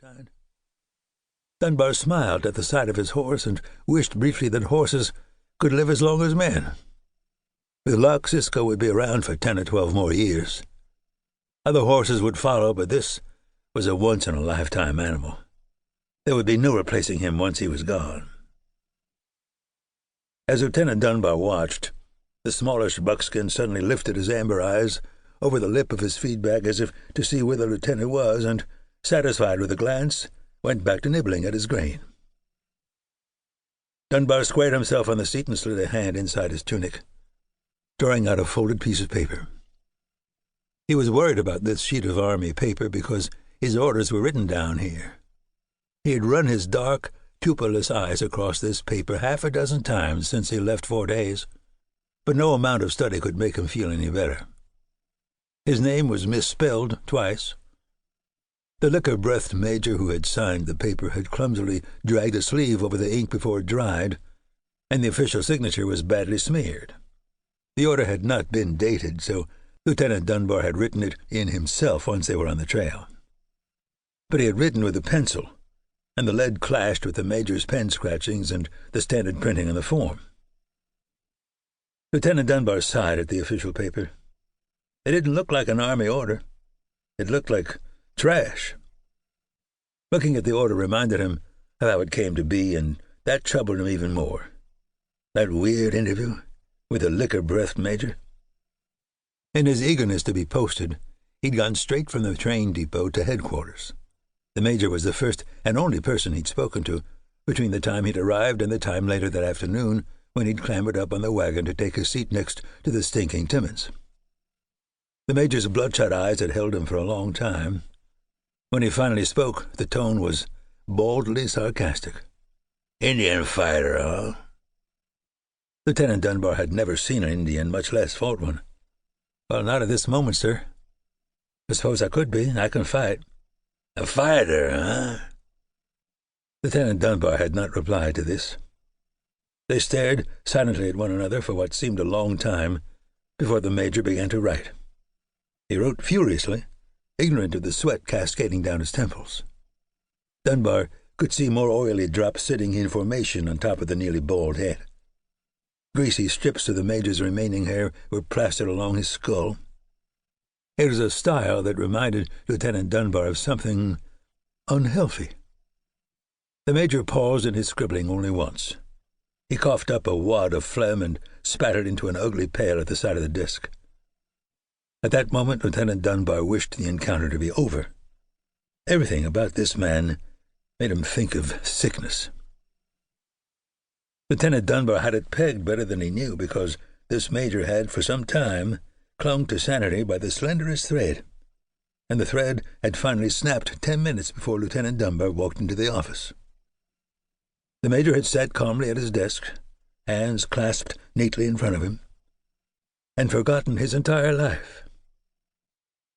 sunshine. Dunbar smiled at the sight of his horse and wished briefly that horses could live as long as men. With luck, Cisco would be around for 10 or 12 more years. Other horses would follow, but this was a once-in-a-lifetime animal. There would be no replacing him once he was gone. As Lieutenant Dunbar watched, the smallish buckskin suddenly lifted his amber eyes over the lip of his feedback as if to see where the lieutenant was, and, satisfied with the glance, went back to nibbling at his grain. Dunbar squared himself on the seat and slid a hand inside his tunic, drawing out a folded piece of paper. He was worried about this sheet of army paper because his orders were written down here. He had run his dark, pupilless eyes across this paper half a dozen times since he left Fort Hays, but no amount of study could make him feel any better. His name was misspelled twice. The liquor-breathed major who had signed the paper had clumsily dragged a sleeve over the ink before it dried, and the official signature was badly smeared. The order had not been dated, so Lieutenant Dunbar had written it in himself once they were on the trail. But he had written with a pencil, and the lead clashed with the major's pen scratchings and the standard printing on the form. Lieutenant Dunbar sighed at the official paper. It didn't look like an army order. It looked like trash. Looking at the order reminded him of how it came to be, and that troubled him even more. That weird interview with the liquor-breathed major. In his eagerness to be posted, he'd gone straight from the train depot to headquarters. The major was the first and only person he'd spoken to between the time he'd arrived and the time later that afternoon when he'd clambered up on the wagon to take a seat next to the stinking Timmins. The major's bloodshot eyes had held him for a long time. When he finally spoke, the tone was boldly sarcastic. "Indian fighter, huh?" Lieutenant Dunbar had never seen an Indian, much less fought one. "Well, not at this moment, sir. I suppose I could be. I can fight." "A fighter, huh?" Lieutenant Dunbar had not replied to this. They stared silently at one another for what seemed a long time before the major began to write. He wrote furiously, ignorant of the sweat cascading down his temples. Dunbar could see more oily drops sitting in formation on top of the nearly bald head. Greasy strips of the major's remaining hair were plastered along his skull. It was a style that reminded Lieutenant Dunbar of something unhealthy. The major paused in his scribbling only once. He coughed up a wad of phlegm and spattered into an ugly pail at the side of the desk. At that moment, Lieutenant Dunbar wished the encounter to be over. Everything about this man made him think of sickness. Lieutenant Dunbar had it pegged better than he knew, because this major had, for some time, clung to sanity by the slenderest thread, and the thread had finally snapped 10 minutes before Lieutenant Dunbar walked into the office. The major had sat calmly at his desk, hands clasped neatly in front of him, and forgotten his entire life.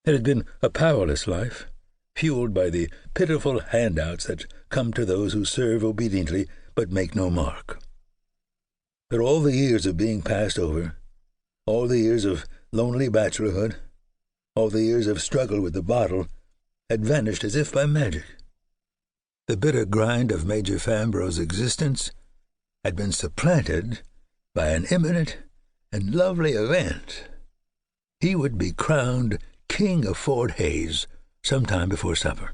It had been a powerless life, fueled by the pitiful handouts that come to those who serve obediently but make no mark. But all the years of being passed over, all the years of lonely bachelorhood, all the years of struggle with the bottle, had vanished as if by magic. The bitter grind of Major Fambro's existence had been supplanted by an imminent and lovely event. He would be crowned King of Fort Hays sometime before supper.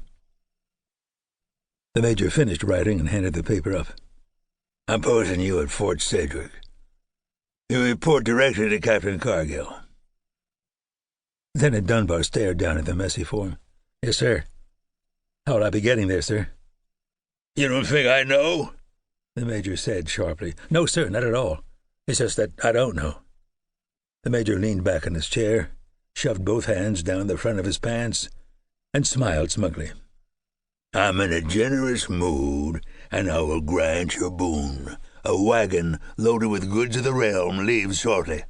The major finished writing and handed the paper up. "I'm posting you at Fort Sedgwick. You report directly to Captain Cargill." Lieutenant Dunbar stared down at the messy form. "Yes, sir. How will I be getting there, sir?" "You don't think I know?" the major said sharply. "No, sir, not at all. It's just that I don't know." The major leaned back in his chair, shoved both hands down the front of his pants, and smiled smugly. "I'm in a generous mood, and I will grant your boon. A wagon loaded with goods of the realm leaves shortly.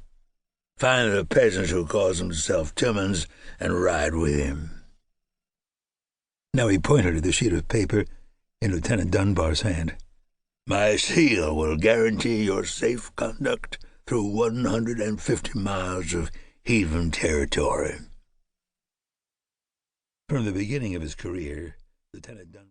Find the peasant who calls himself Timmins and ride with him." Now he pointed at the sheet of paper in Lieutenant Dunbar's hand. "My seal will guarantee your safe conduct through 150 miles of heathen territory." From the beginning of his career, Lieutenant Dunbar